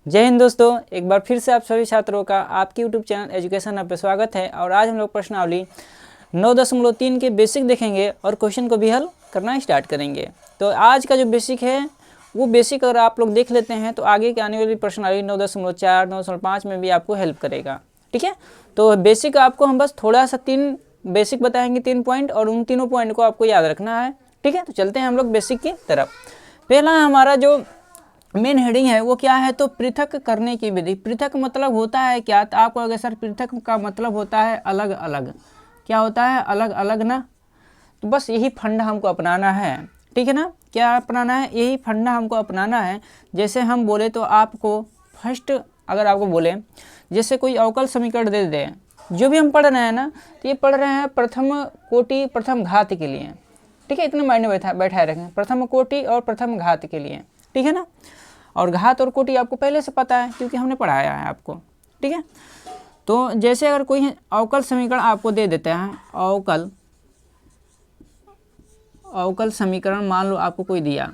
जय हिंद दोस्तों, एक बार फिर से आप सभी छात्रों का आपके यूट्यूब चैनल एजुकेशन हब पे स्वागत है। और आज हम लोग प्रश्नावली 9.3 के बेसिक देखेंगे और क्वेश्चन को भी हल करना स्टार्ट करेंगे। तो आज का जो बेसिक है वो बेसिक अगर आप लोग देख लेते हैं तो आगे के आने वाली प्रश्नावली 9.4, 9.5 में भी आपको हेल्प करेगा। ठीक है, तो बेसिक आपको हम बस थोड़ा सा 3 बेसिक बताएंगे, 3 पॉइंट, और उन तीनों पॉइंट को आपको याद रखना है। ठीक है, तो चलते हैं हम लोग बेसिक की तरफ। पहला हमारा जो मेन हेडिंग है वो क्या है, तो पृथक करने की विधि। पृथक मतलब होता है क्या, तो आपको अगर सर पृथक का मतलब होता है अलग अलग, क्या होता है अलग अलग ना, तो बस यही फंडा हमको अपनाना है। ठीक है ना, क्या अपनाना है, यही फंडा हमको अपनाना है। जैसे हम बोले तो आपको फर्स्ट अगर आपको बोले जैसे कोई अवकल समीकरण दे दे, जो भी हम पढ़ रहे हैं ना, तो ये पढ़ रहे हैं प्रथम कोटि प्रथम घात के लिए। ठीक है, इतने मायने बैठाए रखें, प्रथम कोटि और प्रथम घात के लिए। ठीक है ना, और घात और कोटि आपको पहले से पता है क्योंकि हमने पढ़ाया है आपको। ठीक है, तो जैसे अगर कोई अवकल समीकरण आपको दे देते हैं, अवकल समीकरण मान लो आपको कोई दिया,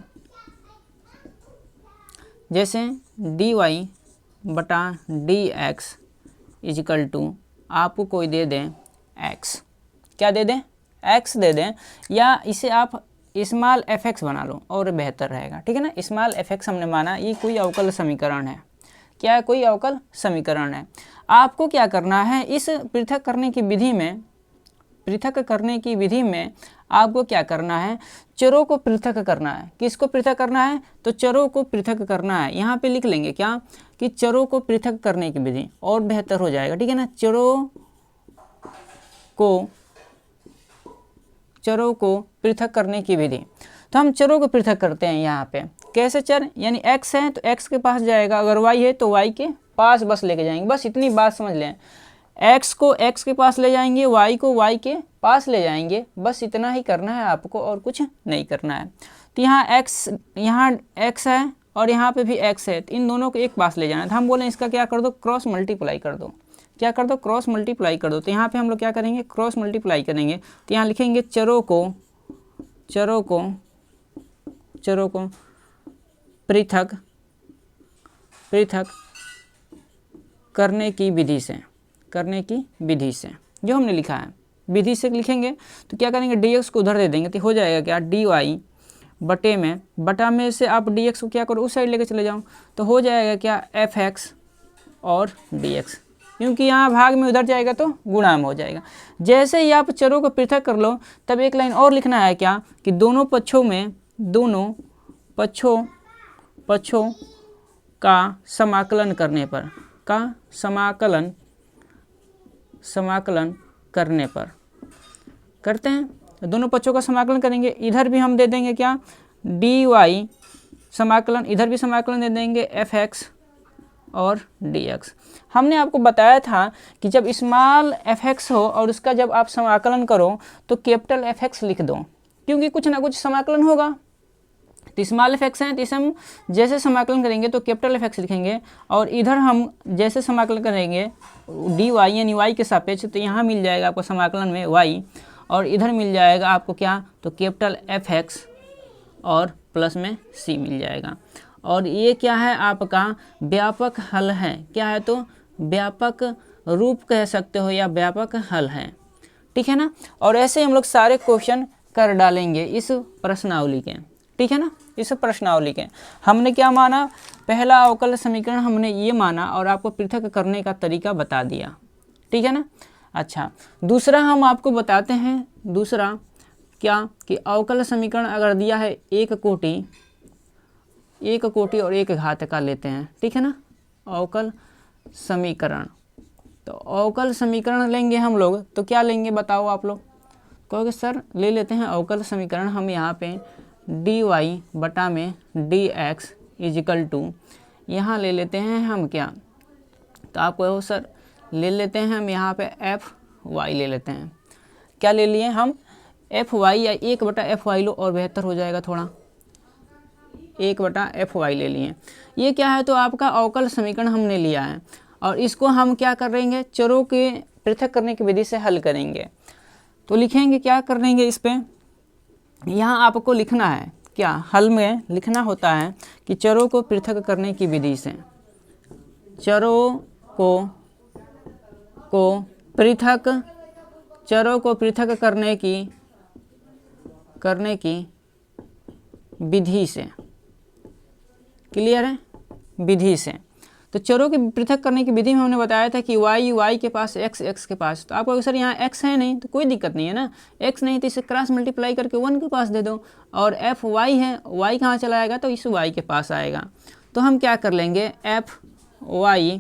जैसे dy बटा dx इजिकल टू आपको कोई दे दें x, क्या दे दें, x दे दें, या इसे आप स्मॉल fx बना लो और बेहतर रहेगा। ठीक है ना, स्मॉल fx हमने माना ये कोई अवकल समीकरण है। क्या है, कोई अवकल समीकरण है। आपको क्या करना है, इस पृथक करने की विधि में आपको क्या करना है, चरों को पृथक करना है। किसको पृथक करना है, तो चरों को पृथक करना है। यहाँ पे लिख लेंगे क्या कि चरों को पृथक करने की विधि, और बेहतर हो जाएगा। ठीक है ना, चरों को पृथक करने की विधि। तो हम चरों को पृथक करते हैं यहाँ पे कैसे, चर यानी x है तो x के पास जाएगा, अगर y है तो y के पास बस लेके जाएंगे। बस इतनी बात समझ लें, x को x के पास ले जाएंगे, y को y के पास ले जाएंगे, बस इतना ही करना है आपको और कुछ नहीं करना है। तो यहाँ x है और यहाँ पे भी x है, तो इन दोनों को एक पास ले जाना है। तो हम बोलें इसका क्या कर दो, क्रॉस मल्टीप्लाई कर दो। क्या कर दो, क्रॉस मल्टीप्लाई कर दो। तो यहाँ पे हम लोग क्या करेंगे, क्रॉस मल्टीप्लाई करेंगे। तो यहाँ लिखेंगे चरों को पृथक करने की विधि से, जो हमने लिखा है विधि से लिखेंगे। तो क्या करेंगे, dx को उधर दे देंगे, तो हो जाएगा क्या, dy बटा में से आप dx को क्या करो, उस साइड लेके चले जाओ, तो हो जाएगा क्या, fx और dx, क्योंकि यहाँ भाग में उधर जाएगा तो गुणा में हो जाएगा। जैसे ही आप चरों को पृथक कर लो, तब एक लाइन और लिखना है क्या, कि दोनों पक्षों का समाकलन करने पर करते हैं। दोनों पक्षों का समाकलन करेंगे, इधर भी हम दे देंगे क्या, dy समाकलन, इधर भी समाकलन दे देंगे fx और dx। हमने आपको बताया था कि जब स्मॉल fx हो और उसका जब आप समाकलन करो तो कैपिटल fx लिख दो, क्योंकि कुछ ना कुछ समाकलन होगा। तो स्मॉल fx है तो इसे हम जैसे समाकलन करेंगे तो कैपिटल fx लिखेंगे, और इधर हम जैसे समाकलन करेंगे dy यानी y के सापेक्ष, तो यहाँ मिल जाएगा आपको समाकलन में y, और इधर मिल जाएगा आपको क्या, तो कैपिटल fx और प्लस में c मिल जाएगा। और ये क्या है, आपका व्यापक हल है। क्या है, तो व्यापक रूप कह सकते हो या व्यापक हल है। ठीक है ना, और ऐसे हम लोग सारे क्वेश्चन कर डालेंगे इस प्रश्नावली के। ठीक है ना, इस प्रश्नावली के हमने क्या माना, पहला अवकल समीकरण हमने ये माना और आपको पृथक करने का तरीका बता दिया। ठीक है ना, अच्छा दूसरा हम आपको बताते हैं, दूसरा क्या कि अवकल समीकरण अगर दिया है एक कोटि और एक घात का लेते हैं। ठीक है ना, अवकल समीकरण, तो अवकल समीकरण लेंगे हम लोग, तो क्या लेंगे बताओ आप लोग, कहोगे सर ले लेते हैं अवकल समीकरण हम यहाँ पे dy बटा में dx इजिकल टू, यहाँ ले लेते हैं हम क्या, तो आप कहो सर ले लेते हैं हम यहाँ पे fy ले लेते हैं। क्या ले लिए हम, fy या 1/fy लो और बेहतर हो जाएगा थोड़ा, 1/fy ले लिए। ये क्या है, तो आपका अवकल समीकरण हमने लिया है, और इसको हम क्या करेंगे, चरों के पृथक करने की विधि से हल करेंगे। तो लिखेंगे क्या करेंगे, इस पे यहाँ आपको लिखना है क्या, हल में लिखना होता है कि चरों को पृथक करने की विधि से, चरों को पृथक करने की विधि से। क्लियर है? विधि से। तो चरों के पृथक करने की विधि में हमने बताया था कि y के पास x के पास। तो आपको सर यहाँ x है नहीं तो कोई दिक्कत नहीं है ना, x नहीं तो इसे क्रॉस मल्टीप्लाई करके 1 के पास दे दो, और f y है, y कहाँ चला आएगा तो इस y के पास आएगा। तो हम क्या कर लेंगे, f y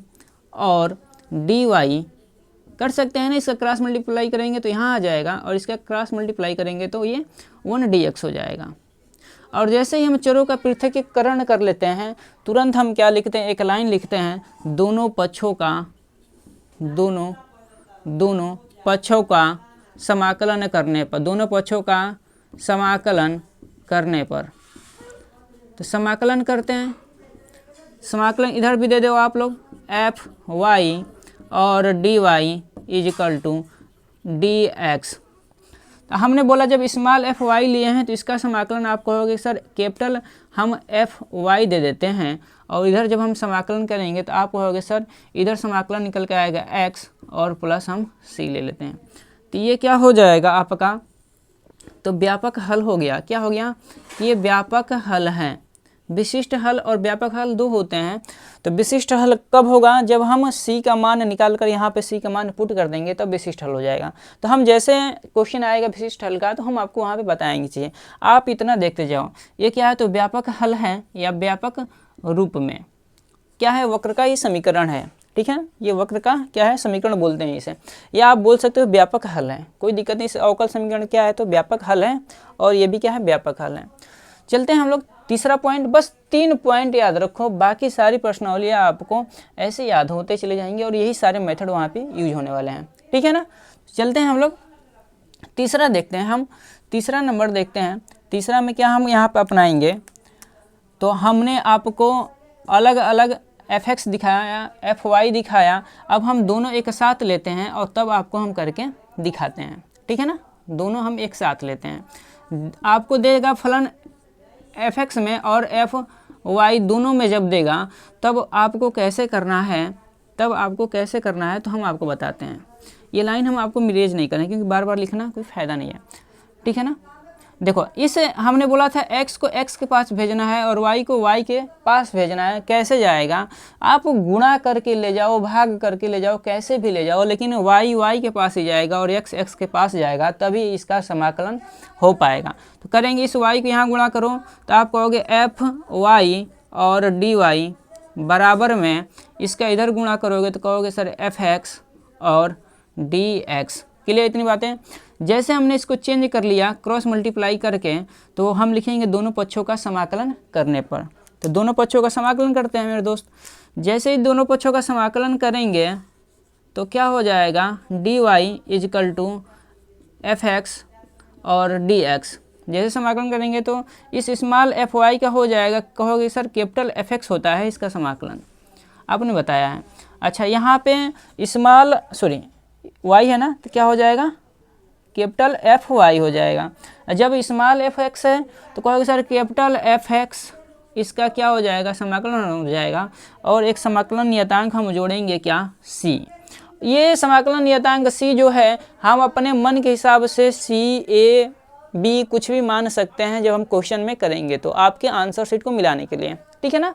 और dy कर सकते हैं ना, इसका क्रॉस मल्टीप्लाई करेंगे तो यहाँ आ जाएगा, और इसका क्रॉस मल्टीप्लाई करेंगे तो ये 1 dx हो जाएगा। और जैसे ही हम चरों का पृथकीकरण कर लेते हैं तुरंत हम क्या लिखते हैं, एक लाइन लिखते हैं, दोनों पक्षों का समाकलन करने पर, दोनों पक्षों का समाकलन करने पर। तो समाकलन करते हैं, समाकलन इधर भी दे दो आप लोग, एफ वाई और D Y is equal to D X. तो हमने बोला जब स्मॉल एफ वाई लिए हैं तो इसका समाकलन आप कहोगे सर कैपिटल हम एफ वाई दे देते हैं, और इधर जब हम समाकलन करेंगे तो आप कहोगे सर इधर समाकलन निकल के आएगा एक्स और प्लस हम सी ले लेते हैं। तो ये क्या हो जाएगा आपका, तो व्यापक हल हो गया। क्या हो गया, ये व्यापक हल है। विशिष्ट हल और व्यापक हल दो होते हैं। तो विशिष्ट हल कब होगा, जब हम c का मान निकाल कर यहाँ पे c का मान पुट कर देंगे तब विशिष्ट हल हो जाएगा। तो हम जैसे क्वेश्चन आएगा विशिष्ट हल का तो हम आपको वहाँ पे बताएंगे चीज़ें, आप इतना देखते जाओ। ये क्या है, तो व्यापक हल है या व्यापक रूप में क्या है, वक्र का ये समीकरण है। ठीक है, ये वक्र का क्या है, समीकरण बोलते हैं इसे, या आप बोल सकते हो व्यापक हल है, कोई दिक्कत नहीं। इस अवकल समीकरण क्या है, तो व्यापक हल है, और ये भी क्या है, व्यापक हल है। चलते हैं हम लोग तीसरा पॉइंट। बस 3 पॉइंट याद रखो, बाकी सारी प्रश्नावलियाँ आपको ऐसे याद होते चले जाएंगे, और यही सारे मेथड वहाँ पे यूज होने वाले हैं। ठीक है ना, चलते हैं हम लोग तीसरा देखते हैं। हम तीसरा नंबर देखते हैं। तीसरा में क्या हम यहाँ पे अपनाएंगे, तो हमने आपको अलग अलग fx दिखाया, fy दिखाया, अब हम दोनों एक साथ लेते हैं और तब आपको हम करके दिखाते हैं। ठीक है ना, दोनों हम एक साथ लेते हैं। आपको देगा फलन fx में और fy दोनों में जब देगा तब आपको कैसे करना है, तो हम आपको बताते हैं। ये लाइन हम आपको मिरेज नहीं करें क्योंकि बार बार लिखना कोई फ़ायदा नहीं है। ठीक है ना, देखो इस हमने बोला था x को x के पास भेजना है और y को y के पास भेजना है। कैसे जाएगा, आप गुणा करके ले जाओ, भाग करके ले जाओ, कैसे भी ले जाओ, लेकिन y के पास ही जाएगा और x के पास जाएगा, तभी इसका समाकलन हो पाएगा। तो करेंगे, इस y को यहाँ गुणा करो तो आप कहोगे fy और dy बराबर में, इसका इधर गुणा करोगे तो कहोगे सर fx और dx। क्लियर, इतनी बातें। जैसे हमने इसको चेंज कर लिया क्रॉस मल्टीप्लाई करके, तो हम लिखेंगे दोनों पक्षों का समाकलन करने पर। तो दोनों पक्षों का समाकलन करते हैं मेरे दोस्त। जैसे ही दोनों पक्षों का समाकलन करेंगे तो क्या हो जाएगा, dy is equal to fx और dx। जैसे समाकलन करेंगे तो इस स्मॉल fy का हो जाएगा, कहोगे सर कैपिटल fx होता है इसका समाकलन, आपने बताया है। अच्छा, यहाँ पे स्मॉल y है ना, तो क्या हो जाएगा, कैपिटल fy हो जाएगा। जब स्मॉल fx है तो कहोगे सर कैपिटल fx, इसका क्या हो जाएगा, समाकलन हो जाएगा, और एक समाकलन नियतांक हम जोड़ेंगे क्या, c। ये समाकलन नियतांक c जो है हम अपने मन के हिसाब से c a b कुछ भी मान सकते हैं जब हम क्वेश्चन में करेंगे तो आपके आंसर शीट को मिलाने के लिए। ठीक है ना,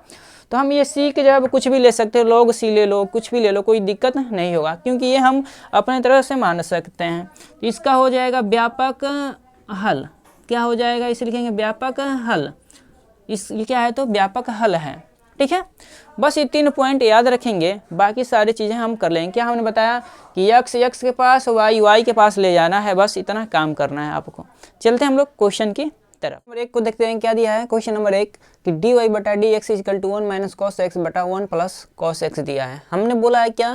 तो हम ये c के जगह कुछ भी ले सकते हैं, log c ले लो, कुछ भी ले लो, कोई दिक्कत नहीं होगा, क्योंकि ये हम अपने तरह से मान सकते हैं। तो इसका हो जाएगा व्यापक हल। क्या हो जाएगा, इसे लिखेंगे व्यापक हल। ये क्या है, तो व्यापक हल है। ठीक है, बस ये 3 पॉइंट याद रखेंगे, बाकी सारी चीज़ें हम कर लेंगे। क्या हमने बताया कि x के पास, y के पास ले जाना है, बस इतना काम करना है आपको। चलते हैं हम लोग क्वेश्चन की तरफ। नंबर 1 को देखते हैं, क्या दिया है क्वेश्चन नंबर 1 कि dy बटा dx equal to 1 minus cos x बटा 1 प्लस कॉस एक्स दिया है। हमने बोला है क्या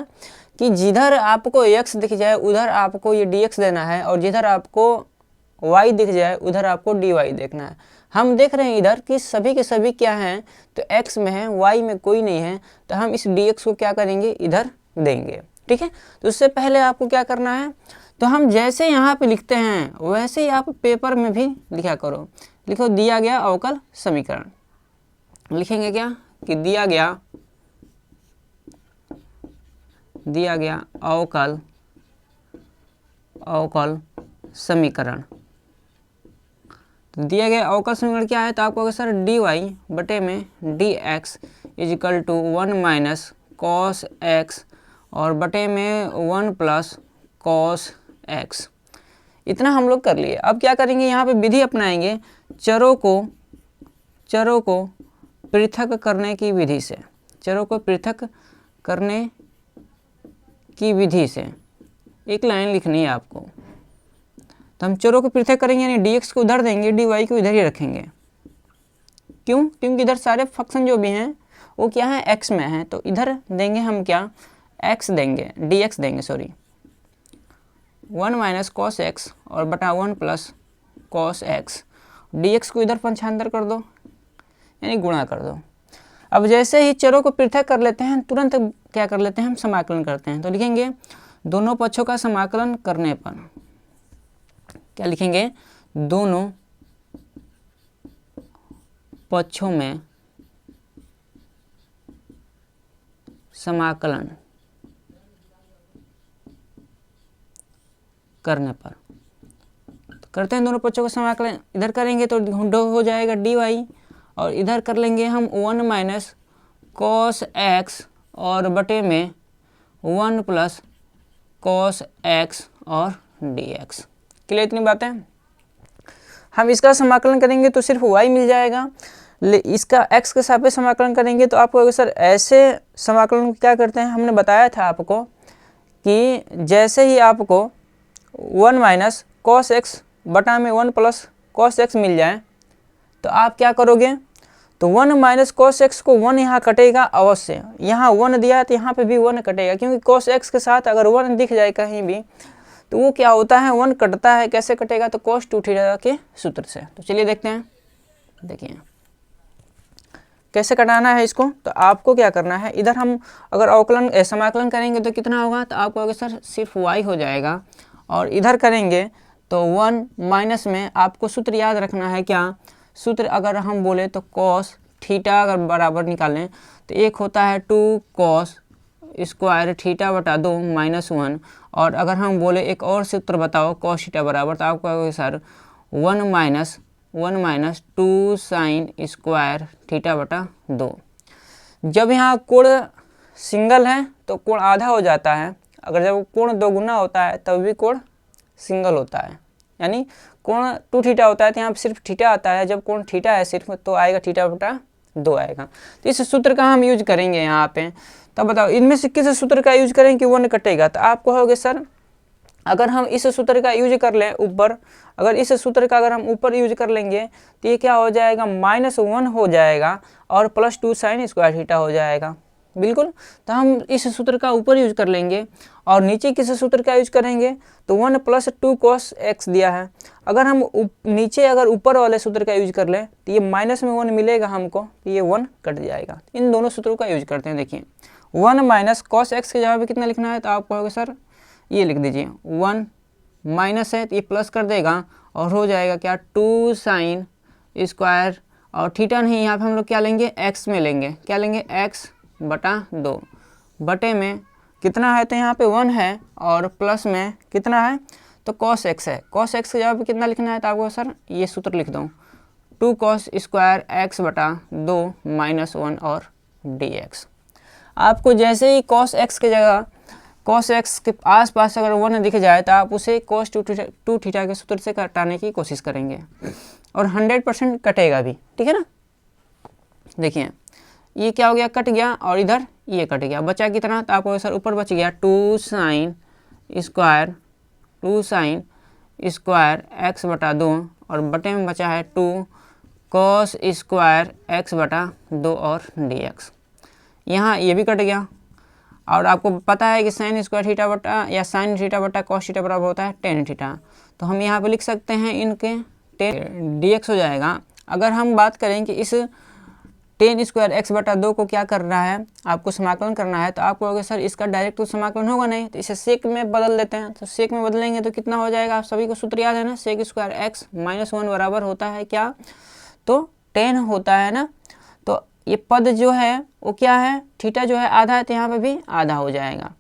कि जिधर आपको x दिख जाए उधर आपको ये dx देना है, और जिधर आपको y दिख जाए उधर आपको dy देखना है। हम देख रहे हैं इधर कि सभी के सभी क्या हैं, तो x में है, y में कोई नहीं है, तो हम इस dx को क्या करेंगे, इधर देंगे। ठीक है, तो उससे पहले आपको क्या करना है, तो हम जैसे यहाँ पे लिखते हैं वैसे ही आप पेपर में भी लिखा करो। लिखो दिया गया अवकल समीकरण, लिखेंगे क्या कि दिया गया दिया गया अवकल समीकरण। तो दिया गया अवकल समीकरण क्या है, तो आपको अगर सर dy बटे में dx is equal to 1 minus cos x और बटे में 1 प्लस कॉस एक्स, इतना हम लोग कर लिए। अब क्या करेंगे, यहाँ पे विधि अपनाएंगे चरों को पृथक करने की विधि से। चरों को पृथक करने की विधि से एक लाइन लिखनी है आपको। तो हम चरों को पृथक करेंगे, यानी dx को उधर देंगे, dy को इधर ही रखेंगे। क्यों? क्योंकि इधर सारे फंक्शन जो भी हैं वो क्या है, x में है। तो इधर देंगे हम क्या, x देंगे, dx देंगे, सॉरी 1 माइनस कॉस एक्स और बटा 1 प्लस कॉस एक्स। dx को इधर पंचांतर कर दो, यानी गुणा कर दो। अब जैसे ही चरों को पृथक कर लेते हैं, तुरंत क्या कर लेते हैं, हम समाकलन करते हैं। तो लिखेंगे दोनों पक्षों का समाकलन करने पर, क्या लिखेंगे, दोनों पक्षों में समाकलन करने पर। तो करते हैं दोनों पक्षों का समाकलन। इधर करेंगे तो हो जाएगा dy और इधर कर लेंगे हम 1 माइनस कॉस एक्स और बटे में 1 प्लस कॉस एक्स और dx। क्लियर इतनी बातें? हम इसका समाकलन करेंगे तो सिर्फ y मिल जाएगा। इसका x के सापेक्ष समाकलन करेंगे तो आपको अगर सर ऐसे समाकलन क्या करते हैं, हमने बताया था आपको कि जैसे ही आपको 1 माइनस कॉस एक्स बटा में 1 प्लस कॉस एक्स मिल जाए तो आप क्या करोगे, तो 1 माइनस कॉस एक्स को 1 यहाँ कटेगा अवश्य। यहाँ 1 दिया है तो यहाँ पे भी 1 कटेगा, क्योंकि कॉस एक्स के साथ अगर 1 दिख जाए कहीं भी तो वो क्या होता है, 1 कटता है। कैसे कटेगा, तो cos 2 थीटा के सूत्र से। तो चलिए देखते हैं, देखिए कैसे कटाना है इसको। तो आपको क्या करना है, इधर हम अगर अवकलन समाकलन करेंगे तो कितना होगा, तो आपको अगर सर सिर्फ y हो जाएगा। और इधर करेंगे तो 1 माइनस में आपको सूत्र याद रखना है, क्या सूत्र अगर हम बोले तो cos थीटा अगर बराबर निकालें तो एक होता है 2 cos स्क्वायर थीटा बटा 2 माइनस 1। और अगर हम बोले एक और सूत्र बताओ cos थीटा बराबर, तो आपको कहोगे sir 1 minus 2 sine square theta बटा 2। जब यहाँ कोण सिंगल है तो कोण आधा हो जाता है, अगर जब कोण दोगुना होता है तब भी कोण सिंगल होता है। यानी कोण 2 थीटा होता है तो यहाँ सिर्फ थीटा आता है, जब कोण थीटा है सिर्फ तो आएगा थीटा बटा 2 आएगा। तो इस सूत्र का हम यूज करेंगे यहाँ पे। तब बताओ इनमें से किस सूत्र का यूज करें कि 1 कटेगा, तो आप कहोगे सर अगर हम इस सूत्र का यूज कर लें ऊपर, अगर इस सूत्र का अगर हम ऊपर यूज कर लेंगे तो ये क्या हो जाएगा, -1 हो जाएगा और +2 साइन स्क्वायर थीटा हो जाएगा। बिल्कुल, तो हम इस सूत्र का ऊपर यूज कर लेंगे। और नीचे किस सूत्र का यूज करेंगे, तो 1 प्लस 2 cos x दिया है। अगर हम नीचे अगर ऊपर वाले सूत्र का यूज कर लें तो ये माइनस में 1 मिलेगा हमको, तो ये 1 कट जाएगा। इन दोनों सूत्रों का यूज करते हैं। देखिए 1 माइनस कॉस एक्स के जगह पे कितना लिखना है, तो आप कहोगे सर ये लिख दीजिए 1 माइनस है तो ये प्लस कर देगा और हो जाएगा क्या 2 साइन स्क्वायर और थीटा नहीं, यहाँ पे हम लोग क्या लेंगे, x में लेंगे। क्या लेंगे, x बटा 2 बटे में कितना है, तो यहाँ पे 1 है और प्लस में कितना है, तो cos x है। cos x के जगह पे कितना लिखना है, तो आपको सर ये सूत्र लिख दो 2 cos स्क्वायर x बटा 2 माइनस 1 और dx। आपको जैसे ही cos x के जगह cos x के आसपास अगर 1 दिख जाए तो आप उसे cos 2 थीटा के सूत्र से कटाने की कोशिश करेंगे और 100% कटेगा भी, ठीक है ना। देखिए ये क्या हो गया, कट गया और इधर ये कट गया, बचा कितना, तो आपको सर ऊपर बच गया 2 साइन स्क्वायर x बटा 2 और बटे में बचा है 2 cos स्क्वायर x बटा 2 और dx। यहाँ ये भी कट गया और आपको पता है कि साइन स्क्वायर थीटा बटा या साइन थीटा बटा कॉस थीटा बराबर होता है टेन थीटा। तो हम यहाँ पे लिख सकते हैं इनके टेन dx हो जाएगा। अगर हम बात करें कि इस टेन स्क्वायर x बटा 2 को क्या करना है, आपको समाकलन करना है, तो आपको अगर सर इसका डायरेक्ट तो समाकलन होगा नहीं, तो इसे सेक में बदल देते हैं। तो सेक में बदलेंगे तो कितना हो जाएगा, आप सभी को सूत्र याद है ना, सेक स्क्वायर x माइनस 1 बराबर होता है क्या, तो 10 होता है ना। तो ये पद जो है वो क्या है, थीटा जो है आधा है तो यहाँ पे भी आधा हो जाएगा।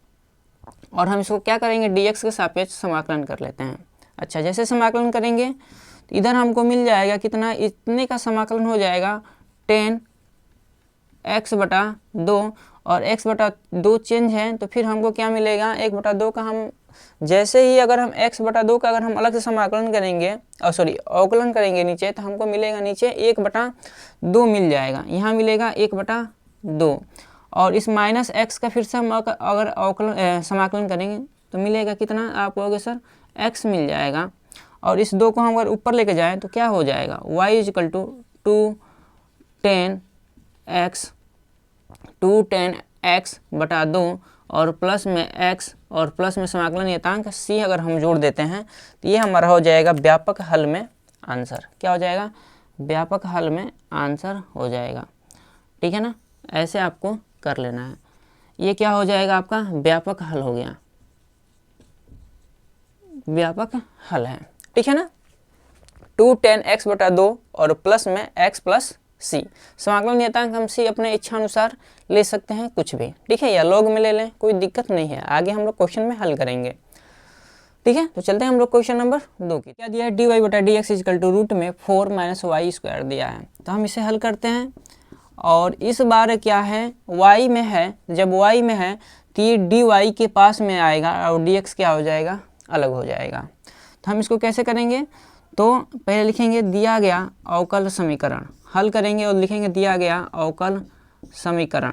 और हम इसको क्या करेंगे, dx के सापेक्ष समाकलन कर लेते हैं। अच्छा, जैसे समाकलन करेंगे तो इधर हमको मिल जाएगा कितना, इतने का समाकलन हो जाएगा 10x/2 और x/2 चेंज है तो फिर हमको क्या मिलेगा 1/2 का। हम जैसे ही अगर हम x/2 का अगर हम अलग से समाकलन करेंगे और सॉरी अवकलन करेंगे नीचे, तो हमको मिलेगा नीचे 1/2 मिल जाएगा, यहाँ मिलेगा 1/2 और इस -x का फिर से हम अगर अवकलन समाकलन करेंगे तो मिलेगा कितना, आप कहोगे सर x मिल जाएगा। और इस 2 को हम अगर ऊपर लेके जाएं तो क्या हो जाएगा, y = 210x/2 और प्लस में x और प्लस में समाकलन नियतांक c अगर हम जोड़ देते हैं तो ये हमारा हो जाएगा व्यापक हल में आंसर। क्या हो जाएगा, व्यापक हल में आंसर हो जाएगा। ठीक है ना, ऐसे आपको कर लेना है। ये क्या हो जाएगा, आपका व्यापक हल हो गया, व्यापक हल है। ठीक है ना, 210x/2 और प्लस में x + c। समाकलन नियतांक हम c अपने इच्छा अनुसार ले सकते हैं कुछ भी, ठीक है, या लॉग में ले लें, कोई दिक्कत नहीं है। आगे हम लोग क्वेश्चन में हल करेंगे। ठीक है, तो चलते हैं हम लोग क्वेश्चन नंबर 2 की। क्या दिया है, dy/dx = रूट में 4 - y² दिया है। तो हम इसे हल करते हैं और इस बार क्या है, y में है, जब y में है तो ये dy के पास में आएगा और dx क्या हो जाएगा, अलग हो जाएगा। तो हम इसको कैसे करेंगे, तो पहले लिखेंगे दिया गया अवकल समीकरण, हल करेंगे और लिखेंगे दिया गया अवकल समीकरण।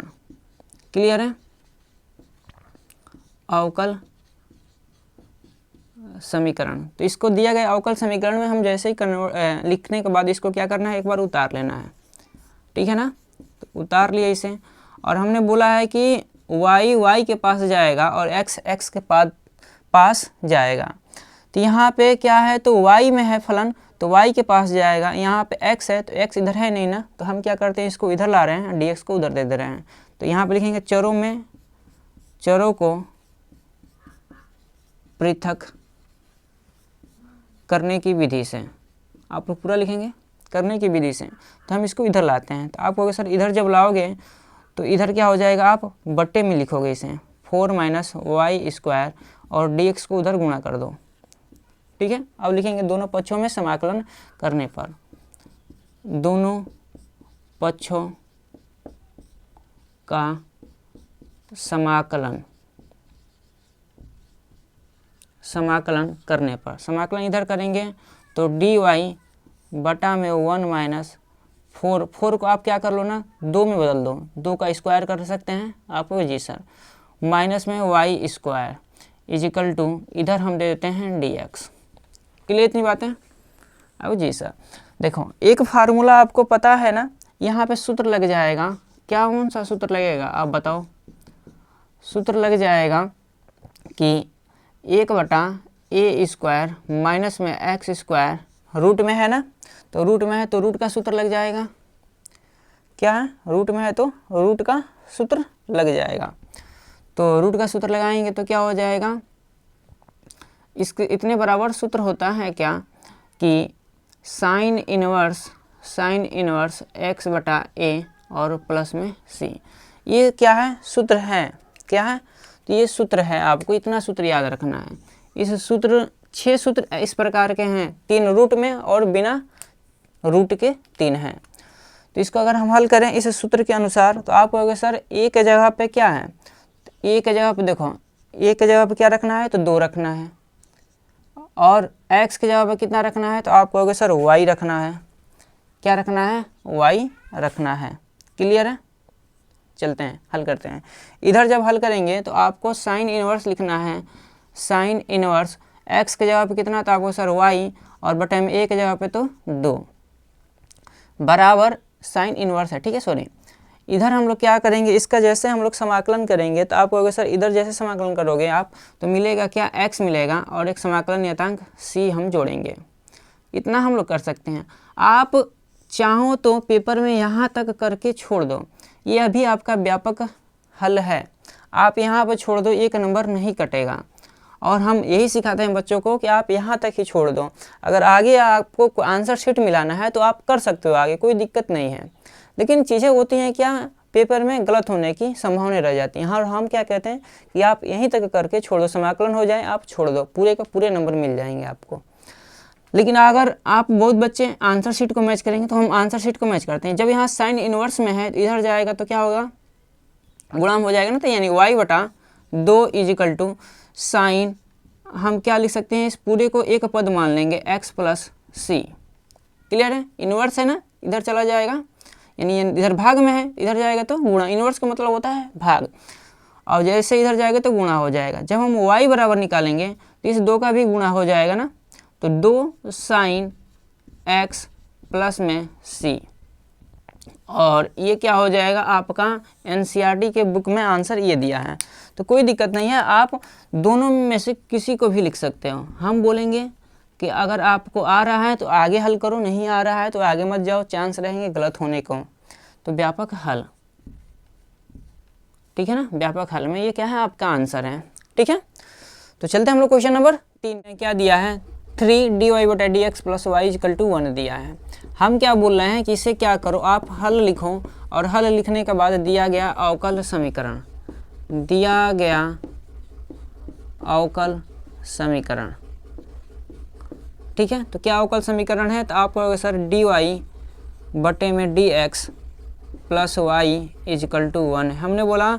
क्लियर है, अवकल समीकरण। तो इसको दिया गया अवकल समीकरण में हम जैसे ही लिखने के बाद इसको क्या करना है, एक बार उतार लेना है। ठीक है ना, तो उतार लिया इसे और हमने बोला है कि y के पास जाएगा और x के पास जाएगा। तो यहाँ पे क्या है, तो y में है फलन तो y के पास जाएगा, यहाँ पे x है तो x इधर है नहीं ना, तो हम क्या करते हैं, इसको इधर ला रहे हैं, dx को उधर दे दे रहे हैं। तो यहाँ पे लिखेंगे चरों को पृथक करने की विधि से। आप लोग पूरा लिखेंगे करने की विधि से, तो हम इसको इधर लाते हैं। तो आप कहोगे सर इधर जब लाओगे तो इधर क्या हो जाएगा, आप बट्टे में लिखोगे इसे 4 - y² और dx को उधर गुणा कर दो। ठीक है, अब लिखेंगे दोनों पक्षों में समाकलन करने पर, दोनों पक्षों का समाकलन करने पर, समाकलन इधर करेंगे तो dy/1 - 4 को आप क्या कर लो ना, 2 में बदल दो, 2 का स्क्वायर कर सकते हैं आपको, जी सर, माइनस में y² = इधर हम दे देते हैं dx। क्लियर इतनी बातें, अब जी सर देखो एक फार्मूला आपको पता है ना, यहाँ पे सूत्र लग जाएगा, क्या कौन सा सूत्र लगेगा आप बताओ, सूत्र लग जाएगा कि 1/a² माइनस में x² रूट में है ना, तो रूट में है तो रूट का सूत्र लग जाएगा। क्या है, रूट में है तो रूट का सूत्र लग जाएगा। तो रूट का सूत्र लगाएंगे तो क्या हो जाएगा, इसके इतने बराबर सूत्र होता है क्या कि साइन इनवर्स x/a और प्लस में c। ये क्या है, सूत्र है, क्या है, तो ये सूत्र है, आपको इतना सूत्र याद रखना है। इस सूत्र 6 सूत्र इस प्रकार के हैं, 3 रूट में और बिना रूट के 3 हैं। तो इसको अगर हम हल करें इस सूत्र के अनुसार तो आप कहोगे सर एक जगह पे क्या है, तो एक जगह पे देखो, एक जगह पे क्या रखना है, तो 2 रखना है और x की जगह पे कितना रखना है, तो आप कहोगे सर y रखना है। क्या रखना है, y रखना है। क्लियर है, चलते हैं हल करते हैं। इधर जब हल करेंगे तो आपको साइन इनवर्स लिखना है, साइन इनवर्स x के जगह पे कितना, तो आपको सर y और बटे में a के जगह पे तो 2 बराबर साइन इनवर्स है। ठीक है, सॉरी इधर हम लोग क्या करेंगे, इसका जैसे हम लोग समाकलन करेंगे तो आप कहोगे सर इधर जैसे समाकलन करोगे आप तो मिलेगा क्या, x मिलेगा और एक समाकलन नियतांक c हम जोड़ेंगे। इतना हम लोग कर सकते हैं। आप चाहो तो पेपर में यहाँ तक करके छोड़ दो, ये अभी आपका व्यापक हल है, आप यहाँ पर छोड़ दो, 1 नंबर नहीं कटेगा। और हम यही सिखाते हैं बच्चों को कि आप यहाँ तक ही छोड़ दो, अगर आगे आपको आंसर शीट मिलाना है तो आप कर सकते हो आगे, कोई दिक्कत नहीं है। लेकिन चीज़ें होती हैं क्या, पेपर में गलत होने की संभावना रह जाती है। और हम क्या कहते हैं कि आप यहीं तक करके छोड़ दो, समाकलन हो जाए आप छोड़ दो, पूरे का पूरे नंबर मिल जाएंगे आपको। लेकिन अगर आप बहुत बच्चे आंसर शीट को मैच करेंगे तो हम आंसर शीट को मैच करते हैं। जब यहाँ साइन इनवर्स में है तो इधर जाएगा तो क्या होगा, गुणाम हो जाएगा ना, तो यानी y/2 इजिकल टू साइन, हम क्या लिख सकते हैं, इस पूरे को एक पद मान लेंगे x प्लस सी। क्लियर है, इनवर्स है ना, इधर चला जाएगा, यानी इधर भाग में है, इधर जाएगा तो गुणा। इनवर्स का मतलब होता है भाग, और जैसे इधर जाएगा तो गुणा हो जाएगा। जब हम y बराबर निकालेंगे तो इस 2 का भी गुणा हो जाएगा ना, तो 2 साइन x प्लस में c, और ये क्या हो जाएगा आपका NCERT के बुक में आंसर ये दिया है। तो कोई दिक्कत नहीं है, आप दोनों में से किसी को भी लिख सकते हो। हम बोलेंगे कि अगर आपको आ रहा है तो आगे हल करो, नहीं आ रहा है तो आगे मत जाओ, चांस रहेंगे गलत होने को। तो व्यापक हल, ठीक है ना, व्यापक हल में ये क्या है आपका आंसर है। ठीक है, तो चलते हैं हम लोग क्वेश्चन नंबर 3 में। क्या दिया है, 3dy/dx plus y equal to 1 दिया है। हम क्या बोल रहे हैं कि इसे क्या करो, आप हल लिखो, और हल लिखने के बाद दिया गया अवकल समीकरण, दिया गया अवकल समीकरण, ठीक है। तो क्या अवकल समीकरण है, तो आप कहोगे sir dy/dx plus y equal to 1। हमने बोला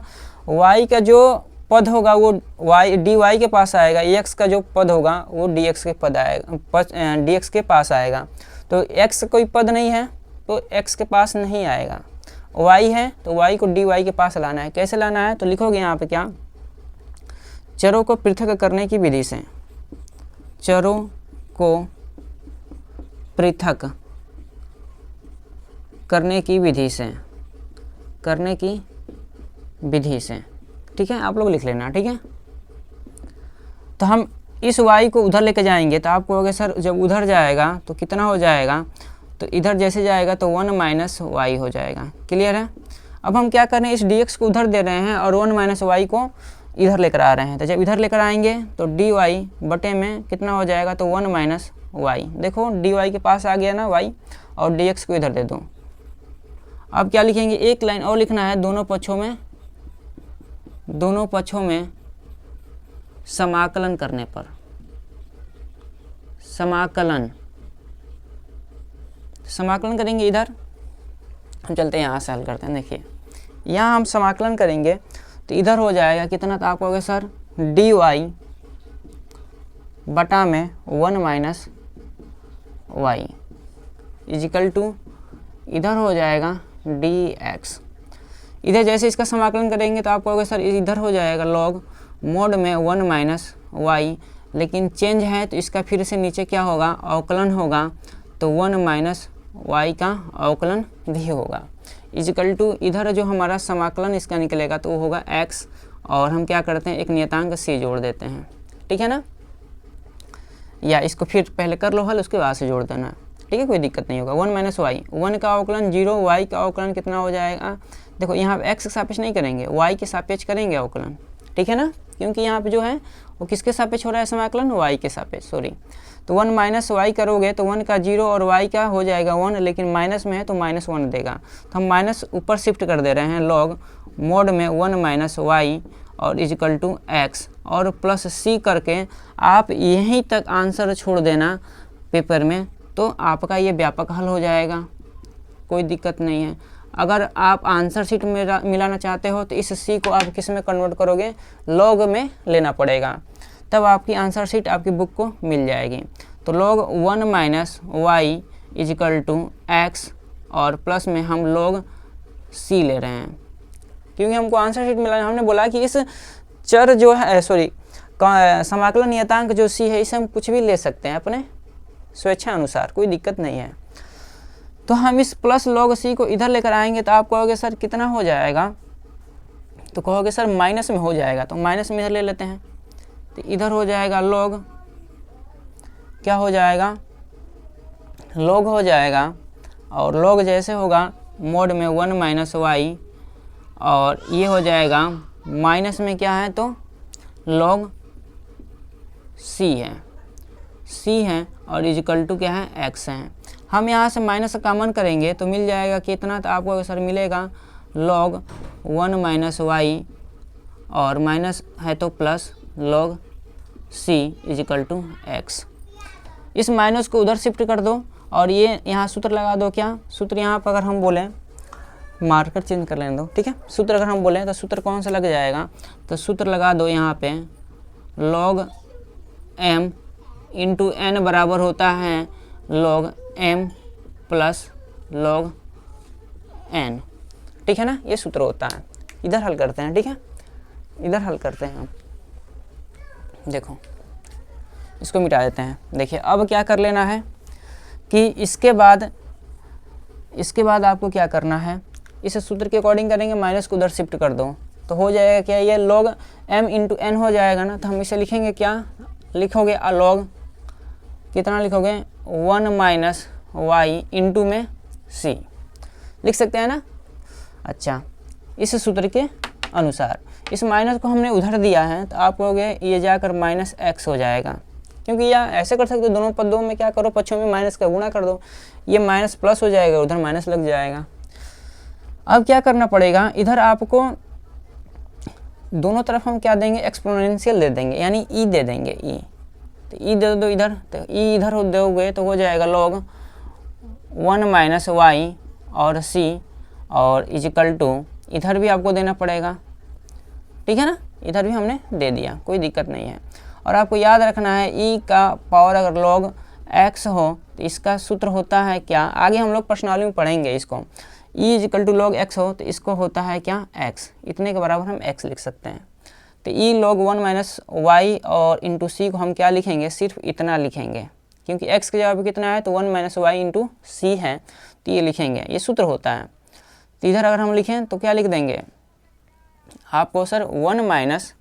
y का जो पद होगा वो dy के पास आएगा, x का जो पद होगा वो dx के पद आएगा, dx के पास आएगा। तो x कोई पद नहीं है तो x के पास नहीं आएगा, y है तो y को dy के पास लाना है। कैसे लाना है, तो लिखोगे यहाँ पे क्या, चरों को पृथक करने की विधि से, चरों को पृथक करने की विधि से, करने की विधि से, ठीक है, आप लोग लिख लेना, ठीक है। तो हम इस y को उधर लेके जाएंगे, तो आप कहोगे सर जब उधर जाएगा तो कितना हो जाएगा, तो इधर जैसे जाएगा तो 1 माइनस y हो जाएगा। क्लियर है। अब हम क्या कर रहे हैं, इस dx को उधर दे रहे हैं और 1 माइनस y को इधर लेकर आ रहे हैं। तो जब इधर लेकर आएंगे तो dy बटे में कितना हो जाएगा, तो 1 माइनस y। देखो dy के पास आ गया ना y, और dx को इधर दे दो। अब क्या लिखेंगे, एक लाइन और लिखना है, दोनों पक्षों में समाकलन करने पर, समाकलन करेंगे। इधर हम चलते हैं, यहाँ से हल करते हैं। देखिए यहाँ हम समाकलन करेंगे तो इधर हो जाएगा कितना, तो आप कहोगे सर dy बटा में 1 माइनस y इजिकल टू, इधर हो जाएगा dx। इधर जैसे इसका समाकलन करेंगे तो आप कहोगे सर इधर हो जाएगा log मोड में 1 माइनस y, लेकिन चेंज है तो इसका फिर से नीचे क्या होगा, अवकलन होगा, तो 1 माइनस y का अवकलन भी होगा इजिकल टू, इधर जो हमारा समाकलन इसका निकलेगा तो वो होगा x, और हम क्या करते हैं एक नियतांक c जोड़ देते हैं, ठीक है ना। या इसको फिर पहले कर लो हल, उसके बाद से जोड़ देना, ठीक है, कोई दिक्कत नहीं होगा। 1 माइनस वाई, 1 का अवकलन 0, y का अवकलन कितना हो जाएगा, देखो यहाँ x के सापेक्ष नहीं करेंगे, y के सापेक्ष करेंगे अवकलन, ठीक है ना, क्योंकि यहाँ पे जो है वो किसके सापेक्ष हो रहा है समाकलन, y के सापेक्ष, सॉरी। तो 1 माइनस वाई करोगे तो 1 का 0 और y का हो जाएगा 1, लेकिन माइनस में है तो -1 देगा, तो हम माइनस ऊपर शिफ्ट कर दे रहे हैं, log मोड में 1 माइनस वाई और इजिकल टू x, और प्लस c करके आप यहीं तक आंसर छोड़ देना पेपर में, तो आपका ये व्यापक हल हो जाएगा, कोई दिक्कत नहीं है। अगर आप आंसर शीट में मिलाना चाहते हो तो इस c को आप किस में कन्वर्ट करोगे, log में लेना पड़ेगा, तब आपकी आंसर शीट आपकी बुक को मिल जाएगी। तो log 1 minus y is equal to x, और प्लस में हम log c ले रहे हैं, क्योंकि हमको आंसर शीट मिला। हमने बोला कि इस चर जो है, सॉरी समाकलन नियतांक जो c है, इसे हम कुछ भी ले सकते हैं अपने स्वेच्छा अनुसार, कोई दिक्कत नहीं है। तो हम इस प्लस log c को इधर लेकर आएंगे तो आप कहोगे सर कितना हो जाएगा, तो कहोगे सर माइनस में हो जाएगा, तो माइनस में इधर ले लेते हैं, तो इधर हो जाएगा log, क्या हो जाएगा, log हो जाएगा, और log जैसे होगा मोड में 1 माइनस वाई, और ये हो जाएगा माइनस में क्या है, तो log c है, और इजिकल टू क्या है, x है। हम यहाँ से माइनस कॉमन करेंगे तो मिल जाएगा कितना, तो आपको सर मिलेगा log 1 माइनस वाई और माइनस है तो plus log c is equal to x. इस माइनस को उधर शिफ्ट कर दो और ये यहाँ सूत्र लगा दो। क्या सूत्र यहाँ पर अगर हम बोलें, मार्कर चेंज कर लेने दो, ठीक है। सूत्र अगर हम बोलें तो सूत्र कौन सा लग जाएगा, तो सूत्र लगा दो यहाँ पे log m इंटू एन बराबर होता है log m plus log n, ठीक है ना। ये सूत्र होता है। इधर हल करते हैं, ठीक है, इधर हल करते हैं हम। देखो इसको मिटा देते हैं। देखिए अब क्या कर लेना है कि इसके बाद आपको क्या करना है, इस सूत्र के अकॉर्डिंग करेंगे, माइनस को उधर शिफ्ट कर दो तो हो जाएगा क्या, ये log m इंटू एन हो जाएगा ना। तो हम इसे लिखेंगे क्या, लिखोगे log कितना लिखोगे 1 माइनस वाई इंटू में c, लिख सकते हैं ना। अच्छा, इस सूत्र के अनुसार इस माइनस को हमने उधर दिया है तो आप कहोगे ये जाकर माइनस एक्स हो जाएगा, क्योंकि या ऐसे कर सकते हो, दोनों पदों में क्या करो, पक्षों में माइनस का गुणा कर दो, ये माइनस प्लस हो जाएगा, उधर माइनस लग जाएगा। अब क्या करना पड़ेगा, इधर आपको दोनों तरफ हम क्या देंगे, एक्सपोनेंशियल दे देंगे, यानी ई दे देंगे, ई तो ई दे दो इधर, तो ई इधर दोगे तो हो जाएगा log 1 माइनस वाई और c और इजिकल टू, इधर भी आपको देना पड़ेगा, ठीक है ना। इधर भी हमने दे दिया, कोई दिक्कत नहीं है। और आपको याद रखना है e का पावर अगर log x हो तो इसका सूत्र होता है क्या, आगे हम लोग प्रश्नावली में पढ़ेंगे इसको, e is equal to log x हो तो इसको होता है क्या, x, इतने के बराबर हम x लिख सकते हैं। तो e log 1 माइनस वाई और इंटू सी को हम क्या लिखेंगे, सिर्फ इतना लिखेंगे, क्योंकि x के जवाब कितना है तो 1 माइनस वाई इंटू सी है, तो ये लिखेंगे, ये सूत्र होता है। तो इधर अगर हम लिखें तो क्या लिख देंगे आपको सर, 1 माइनस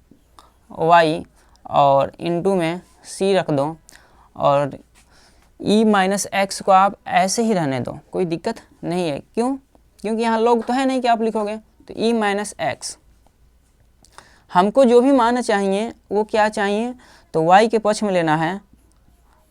वाई और इंटू में c रख दो और e माइनस एक्स को आप ऐसे ही रहने दो, कोई दिक्कत नहीं है। क्यों, क्योंकि यहाँ log तो है नहीं कि आप लिखोगे, तो e माइनस एक्स, हमको जो भी मान चाहिए वो क्या चाहिए, तो y के पक्ष में लेना है,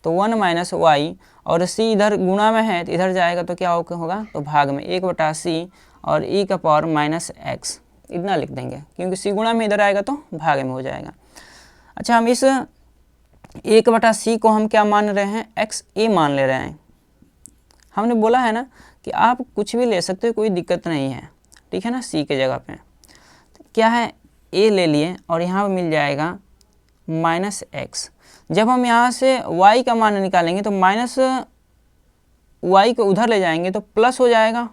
तो 1 माइनस वाई और c इधर गुणा में है तो इधर जाएगा तो क्या होगा, तो भाग में 1/c और e का पावर माइनस एक्स, इतना लिख देंगे, क्योंकि c गुणा में इधर आएगा तो भाग में हो जाएगा। अच्छा, हम इस 1/c को हम क्या मान रहे हैं, एक्स ए मान ले रहे हैं। हमने बोला है ना कि आप कुछ भी ले सकते हो, कोई दिक्कत नहीं है, ठीक है ना। c के जगह पे क्या है, a ले लिए और यहाँ पर मिल जाएगा माइनस एक्स। जब हम यहाँ से y का मान निकालेंगे तो माइनस वाई को उधर ले जाएंगे तो प्लस हो जाएगा,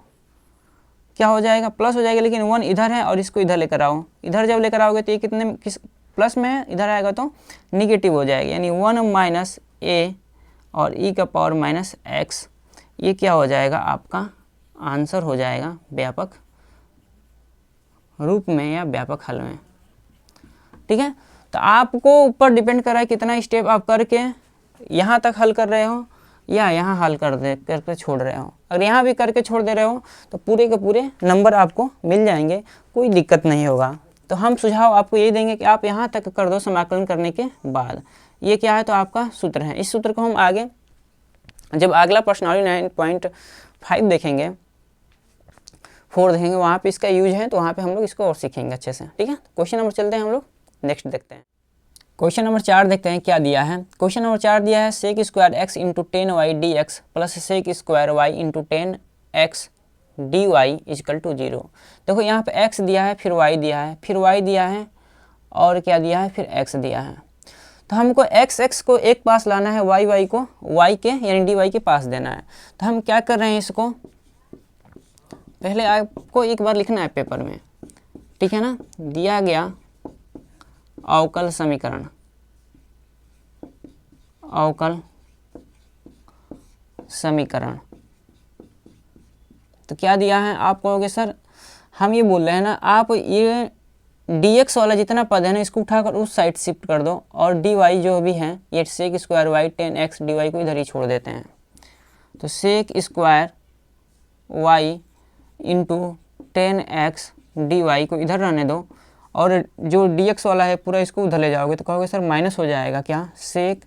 क्या हो जाएगा, प्लस हो जाएगा, लेकिन 1 इधर है और इसको इधर लेकर आओ, इधर जब लेकर आओगे तो ये किस प्लस में है, इधर आएगा तो निगेटिव हो जाएगा, यानी 1 माइनस ए और e का पावर माइनस एक्स, ये क्या हो जाएगा, आपका आंसर हो जाएगा व्यापक रूप में या व्यापक हल में, ठीक है। तो आपको ऊपर डिपेंड कर रहा है कितना स्टेप आप करके यहाँ तक हल कर रहे हो या यहाँ हल करके छोड़ रहे हो। अगर यहाँ भी करके छोड़ दे रहे हो तो पूरे के पूरे नंबर आपको मिल जाएंगे, कोई दिक्कत नहीं होगा। तो हम सुझाव आपको यही देंगे कि आप यहाँ तक कर दो समाकलन करने के बाद। ये क्या है, तो आपका सूत्र है। इस सूत्र को हम आगे जब अगला प्रश्नावली 9.5 देखेंगे, 4 देखेंगे, वहाँ पे इसका यूज है, तो वहाँ पे हम लोग इसको और सीखेंगे अच्छे से, ठीक है। क्वेश्चन नंबर चलते हैं हम लोग, नेक्स्ट देखते हैं। क्वेश्चन नंबर 4 देखते हैं क्या दिया है। क्वेश्चन नंबर 4 दिया है sec square x into 10y D X plus sec square y into 10x D Y is equal to 0। देखो यहाँ पे x दिया है, फिर y दिया है, फिर y दिया है और क्या दिया है, फिर x दिया है। तो हमको x को एक पास लाना है, y को y के यानी dy के पास देना है। तो हम क्या कर रहे हैं, इसको पहले आपको एक बार लिखना है पेपर में, ठीक है ना। दिया गया अवकल समीकरण, अवकल समीकरण, तो क्या दिया है आप कहोगे सर, हम ये बोल रहे हैं ना, आप ये dx वाला जितना पद है ना इसको उठाकर उस साइड शिफ्ट कर दो और dy जो भी है ये सेक स्क्वायर वाई 10x dy को इधर ही छोड़ देते हैं। तो sec square y into 10x dy को इधर रहने दो और जो dx वाला है पूरा इसको उधर ले जाओगे तो कहोगे सर माइनस हो जाएगा क्या, सेक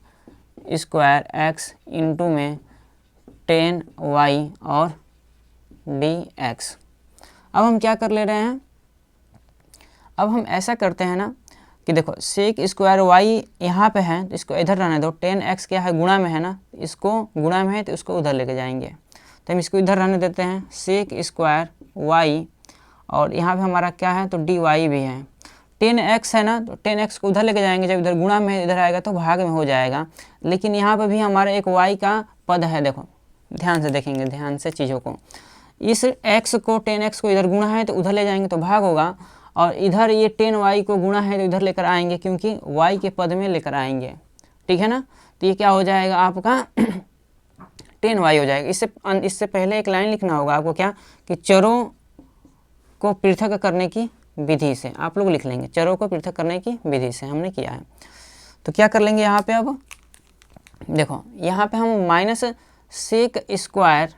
स्क्वायर x इंटू में 10y और dx। अब हम क्या कर ले रहे हैं, अब हम ऐसा करते हैं ना कि देखो सेक स्क्वायर वाई यहाँ पे है तो इसको इधर रहने दो, 10x क्या है गुणा में है ना, इसको गुणा में है तो इसको उधर लेके जाएंगे, तो हम इसको इधर रहने देते हैं सेक स्क्वायर वाई, और यहाँ पे हमारा क्या है तो dy भी है, 10x है ना, तो 10x को उधर लेके जाएंगे, जब इधर गुणा में इधर आएगा तो भाग में हो जाएगा, लेकिन यहाँ पे भी हमारा एक y का पद है, देखो ध्यान से देखेंगे, ध्यान से चीज़ों को, इस x को 10x को इधर गुणा है तो उधर ले जाएंगे तो भाग होगा, और इधर ये 10y को गुणा है तो इधर लेकर आएंगे क्योंकि y के पद में लेकर आएंगे, ठीक है ना। तो ये क्या हो जाएगा आपका 10y हो जाएगा। इससे पहले एक लाइन लिखना होगा आपको, क्या कि चरों को पृथक करने की विधि से, आप लोग लिख लेंगे चरों को पृथक करने की विधि से, हमने किया है। तो क्या कर लेंगे यहाँ पे, अब देखो यहाँ पे हम माइनस सेक स्क्वायर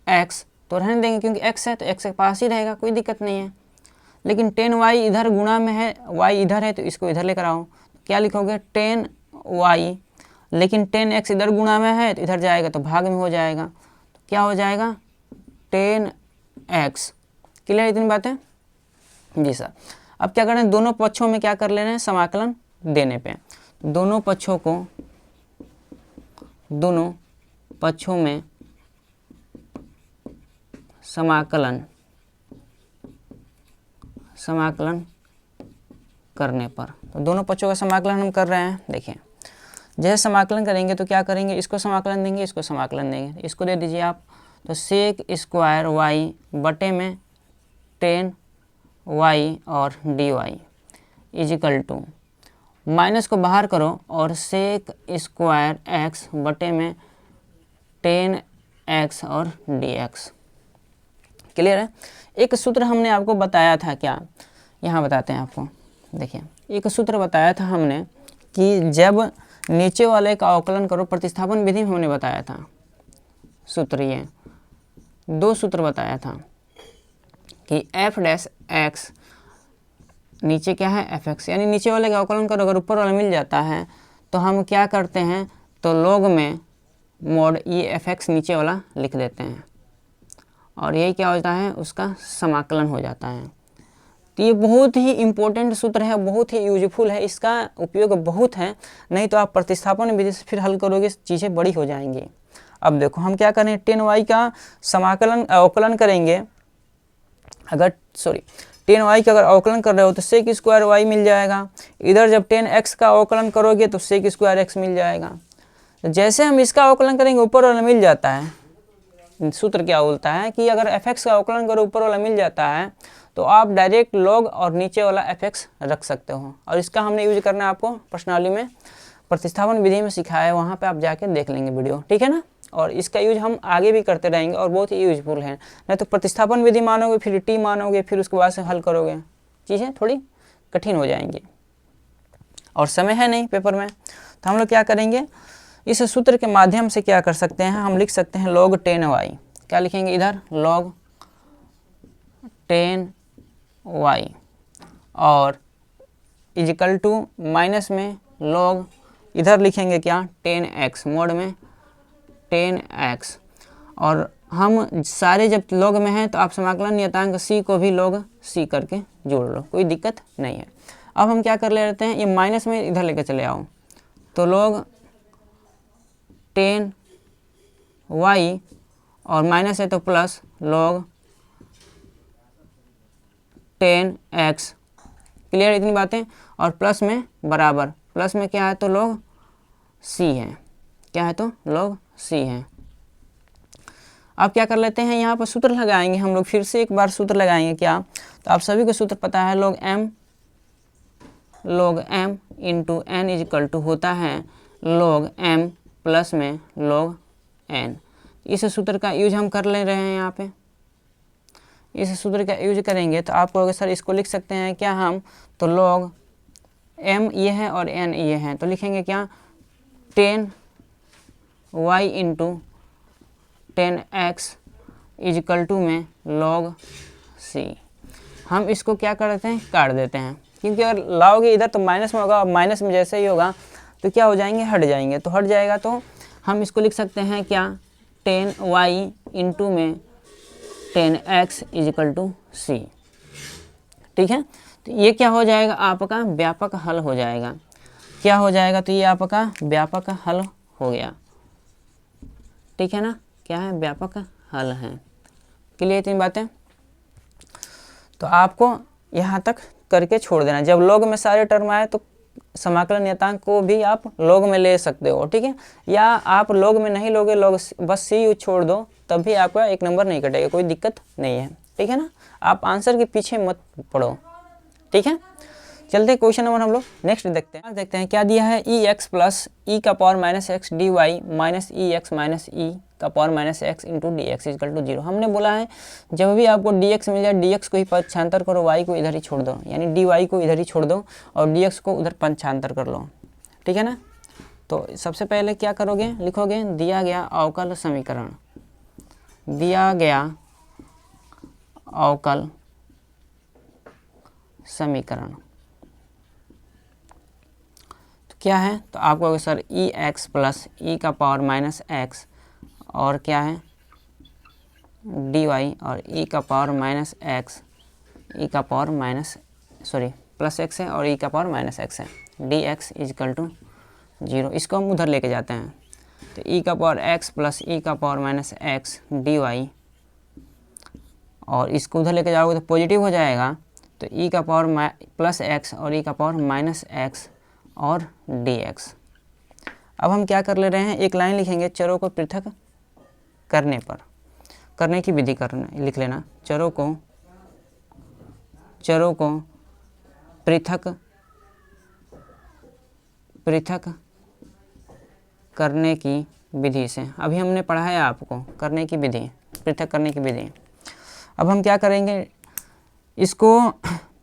x तो रहने देंगे क्योंकि x है तो x के पास ही रहेगा, कोई दिक्कत नहीं है, लेकिन 10y इधर गुणा में है, y इधर है तो इसको इधर लेकर आओ, क्या लिखोगे 10y, लेकिन 10x इधर गुणा में है तो इधर जाएगा तो भाग में हो जाएगा, तो क्या हो जाएगा 10x। क्लियर इतनी बात है जी सर। अब क्या करें, दोनों पक्षों में क्या कर ले रहे हैं, समाकलन देने पे, दोनों पक्षों में समाकलन करने पर, तो दोनों पक्षों का समाकलन हम कर रहे हैं। देखिए जैसे समाकलन करेंगे तो क्या करेंगे, इसको समाकलन देंगे, इसको समाकलन देंगे, इसको दे दीजिए आप, तो सेक स्क्वायर वाई बटे में 10y और dy इजिकल टू, माइनस को बाहर करो और सेक स्क्वायर x बटे में 10x और dx। क्लियर है। एक सूत्र हमने आपको बताया था, क्या यहाँ बताते हैं आपको, देखिए एक सूत्र बताया था हमने कि जब नीचे वाले का अवकलन करो, प्रतिस्थापन विधि में हमने बताया था सूत्र, ये दो सूत्र बताया था कि f डैश x नीचे क्या है fx, यानी नीचे वाले का अवकलन करो, अगर ऊपर वाला मिल जाता है तो हम क्या करते हैं, तो लॉग में मोड ये fx नीचे वाला लिख देते हैं, और यही क्या होता है उसका समाकलन हो जाता है। तो ये बहुत ही इम्पोर्टेंट सूत्र है, बहुत ही यूजफुल है, इसका उपयोग बहुत है, नहीं तो आप प्रतिस्थापन विधि से फिर हल करोगे चीज़ें बड़ी हो जाएंगी। अब देखो हम क्या करें, 10y का समाकलन अवकलन करेंगे, अगर 10y का अगर अवकलन कर रहे हो तो सेक स्क्वायर y मिल जाएगा, इधर जब 10x का अवकलन करोगे तो सेक स्क्वायर x मिल जाएगा। तो जैसे हम इसका अवकलन करेंगे ऊपर वाला मिल जाता है, सूत्र क्या बोलता है कि अगर fx का अवकलन करो ऊपर वाला मिल जाता है तो आप डायरेक्ट लॉग और नीचे वाला fx रख सकते हो, और इसका हमने यूज करना है आपको पर्सनली में प्रतिस्थापन विधि में सिखाया है, वहाँ पे आप जाके देख लेंगे वीडियो, ठीक है ना। और इसका यूज हम आगे भी करते रहेंगे और बहुत ही यूजफुल है, नहीं तो प्रतिस्थापन विधि मानोगे फिर टी मानोगे फिर उसके बाद से हल करोगे, चीज़ें थोड़ी कठिन हो जाएंगी और समय है नहीं पेपर में। तो हम लोग क्या करेंगे, इस सूत्र के माध्यम से क्या कर सकते हैं, हम लिख सकते हैं log 10y, क्या लिखेंगे इधर log 10y, और इजिकल टू माइनस में log इधर लिखेंगे क्या 10x, मोड में 10x, और हम सारे जब log में हैं तो आप समाकलन नियतांक c को भी log c करके जोड़ लो, कोई दिक्कत नहीं है। अब हम क्या कर लेते हैं, ये माइनस में इधर लेकर चले आओ, तो log 10y और माइनस है तो प्लस log 10x। क्लियर इतनी बातें, और प्लस में बराबर, प्लस में क्या है तो log c है, क्या है तो log c है। अब क्या कर लेते हैं, यहाँ पर सूत्र लगाएंगे हम लोग, फिर से एक बार सूत्र लगाएंगे, क्या तो आप सभी को सूत्र पता है, log m into n is equal to होता है log m प्लस में log n। इस सूत्र का यूज हम कर ले रहे हैं, यहाँ पे इस सूत्र का यूज करेंगे तो आप कहोगे सर इसको लिख सकते हैं क्या हम, तो log m ये है और n ये है, तो लिखेंगे क्या 10y into 10x is equal to में log c। हम इसको क्या करते हैं, काट देते हैं, क्योंकि अगर लाओगे इधर तो माइनस में होगा, और माइनस में जैसे ही होगा तो क्या हो जाएंगे, हट जाएंगे, तो हट जाएगा तो हम इसको लिख सकते हैं क्या 10y इंटू में 10x इजिकल टू सी। ठीक है, तो ये क्या हो जाएगा, आपका व्यापक हल हो जाएगा। क्या हो जाएगा, तो ये आपका व्यापक हल हो गया। ठीक है ना, क्या है, व्यापक हल है। क्लियर इतनी बातें। तो आपको यहाँ तक करके छोड़ देना। जब लॉग में सारे टर्म आए तो समाकलन नियतांक को भी आप लॉग में ले सकते हो। ठीक है, या आप लॉग में नहीं लोगे, लॉग बस सी छोड़ दो, तब भी आपका एक नंबर नहीं कटेगा, कोई दिक्कत नहीं है। ठीक है ना, आप आंसर के पीछे मत पड़ो। ठीक है, चलते हैं क्वेश्चन नंबर हम लोग नेक्स्ट देखते हैं क्या दिया है। ई एक्स प्लस ई का power minus x D y minus e x minus e का power minus x into d x is equal to 0। हमने बोला है जब भी आपको डी एक्स मिल जाए, डी एक्स को ही पंचांतर करो, वाई को इधर ही छोड़ दो, यानी डी वाई को इधर ही छोड़ दो और डी एक्स को उधर पंचांतर कर लो। ठीक है ना, तो सबसे पहले क्या करोगे, लिखोगे दिया गया अवकल समीकरण, दिया गया अवकल समीकरण क्या है, तो आपको सर ई एक्स प्लस ई का पावर माइनस एक्स और क्या है डी वाई और ई का पावर माइनस एक्स, ई का पावर माइनस प्लस एक्स है और ई का पावर माइनस एक्स है, डी एक्स इजकल टू 0। इसको हम उधर लेके जाते हैं, तो ई का पावर एक्स प्लस ई का power minus x D Y, और इसको उधर लेके जाओगे तो पॉजिटिव हो जाएगा, तो ई का पावर प्लस एक्स और ई का पावर माइनस एक्स और dx। अब हम क्या कर ले रहे हैं, एक लाइन लिखेंगे, चरों को पृथक करने पर, करने की विधि लिख लेना, चरों को पृथक करने की विधि से। अभी हमने पढ़ा है आपको करने की विधि, पृथक करने की विधि। अब हम क्या करेंगे, इसको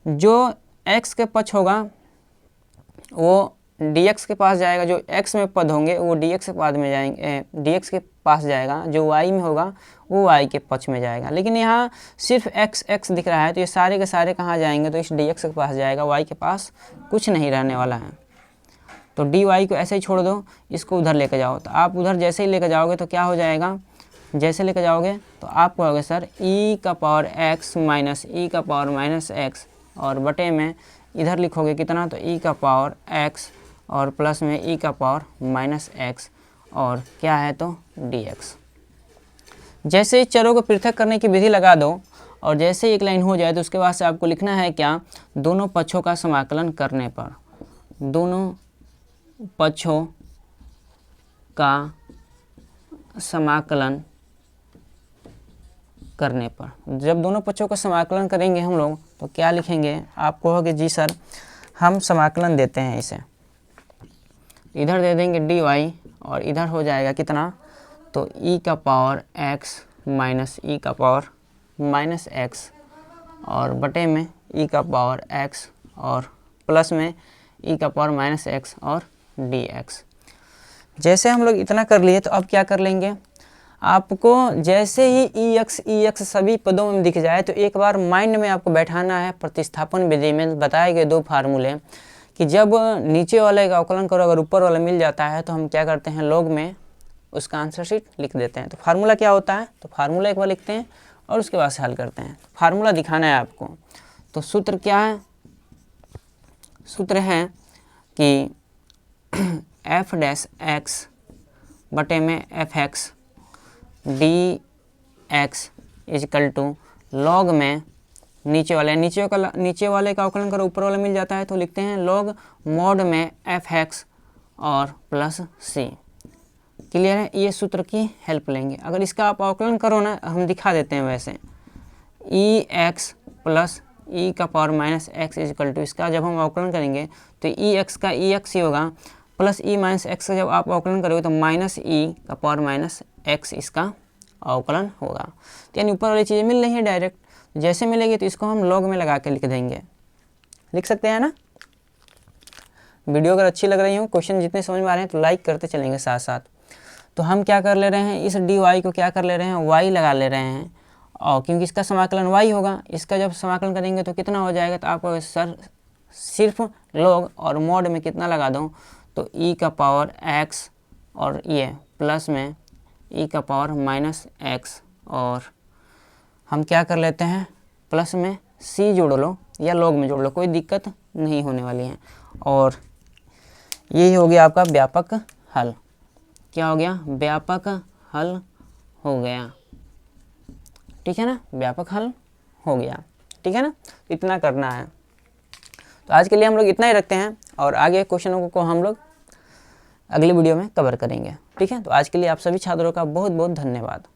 जो x के पक्ष होगा वो dx के पास जाएगा, जो x में पद होंगे वो dx के बाद में जाएंगे, dx के पास जाएगा, जो y में होगा वो y के पक्ष में जाएगा। लेकिन यहाँ सिर्फ x दिख रहा है, तो ये सारे के सारे कहाँ जाएंगे, तो इस dx के पास जाएगा, y के पास कुछ नहीं रहने वाला है। तो dy को ऐसे ही छोड़ दो, इसको उधर लेके जाओ। तो आप उधर जैसे ही लेके जाओगे तो क्या हो जाएगा, जैसे लेके जाओगे तो आप कहोगे सर e का पावर x माइनस ई का पावर माइनस एक्स, और बटे में इधर लिखोगे कितना, तो e का पावर x और प्लस में e का पावर माइनस एक्स और क्या है तो dx। जैसे ही चरों को पृथक करने की विधि लगा दो और जैसे ही एक लाइन हो जाए तो उसके बाद से आपको लिखना है क्या, दोनों पक्षों का समाकलन करने पर, दोनों पक्षों का समाकलन करने पर। जब दोनों पक्षों का समाकलन करेंगे हम लोग तो क्या लिखेंगे, आप कहोगे जी सर हम समाकलन देते हैं इसे, इधर दे देंगे dy और इधर हो जाएगा कितना, तो e का पावर x माइनस ई का पावर माइनस एक्स और बटे में e का पावर x और प्लस में e का पावर माइनस एक्स और dx। जैसे हम लोग इतना कर लिए तो अब क्या कर लेंगे, आपको जैसे ही EX सभी पदों में दिख जाए तो एक बार माइंड में आपको बैठाना है प्रतिस्थापन विधि में बताए गए दो फार्मूले, कि जब नीचे वाले का अवकलन करो अगर ऊपर वाला मिल जाता है तो हम क्या करते हैं, लॉग में उसका आंसर शीट लिख देते हैं। तो फार्मूला क्या होता है, तो फार्मूला एक बार लिखते हैं और उसके बाद से हल करते हैं। फार्मूला दिखाना है आपको, तो सूत्र क्या है, सूत्र है कि एफ डैश एक्स बटे में F X D x is equal to log में नीचे वाले का अवकलन करो ऊपर वाला मिल जाता है तो लिखते हैं लॉग मॉड में एफ एक्स और प्लस सी। क्लियर है, ये सूत्र की हेल्प लेंगे। अगर इसका आप अवकलन करो ना, हम दिखा देते हैं वैसे, ई एक्स प्लस ई का power minus x is equal to, इसका जब हम अवकलन करेंगे तो ई एक्स का ई एक्स ही होगा, प्लस ई माइनस एक्स का जब आप अवकलन करोगे तो माइनस ई का पावर माइनस एक्स इसका अवकलन होगा। तो यानी ऊपर वाली चीज़ें मिल रही हैं डायरेक्ट, जैसे मिलेगी तो इसको हम लॉग में लगा के लिख देंगे, लिख सकते हैं ना। वीडियो अगर अच्छी लग रही हो, क्वेश्चन जितने समझ में आ रहे हैं तो लाइक करते चलेंगे साथ साथ। तो हम क्या कर ले रहे हैं, इस डी वाई को क्या कर ले रहे हैं, वाई लगा ले रहे हैं, और क्योंकि इसका समाकलन वाई होगा, इसका जब समाकलन करेंगे तो कितना हो जाएगा, तो आपको सर सिर्फ लॉग और मॉड में कितना लगा दूँ, तो ई का पावर एक्स और ये प्लस में ई का पावर माइनस एक्स और हम क्या कर लेते हैं, प्लस में c जोड़ लो या लॉग में जोड़ लो, कोई दिक्कत नहीं होने वाली है। और यही हो गया आपका व्यापक हल। क्या हो गया, व्यापक हल हो गया, ठीक है ना, व्यापक हल हो गया, ठीक है ना। इतना करना है। तो आज के लिए हम लोग इतना ही रखते हैं और आगे क्वेश्चनों को हम लोग अगली वीडियो में कवर करेंगे, ठीक है। तो आज के लिए आप सभी छात्रों का बहुत बहुत धन्यवाद।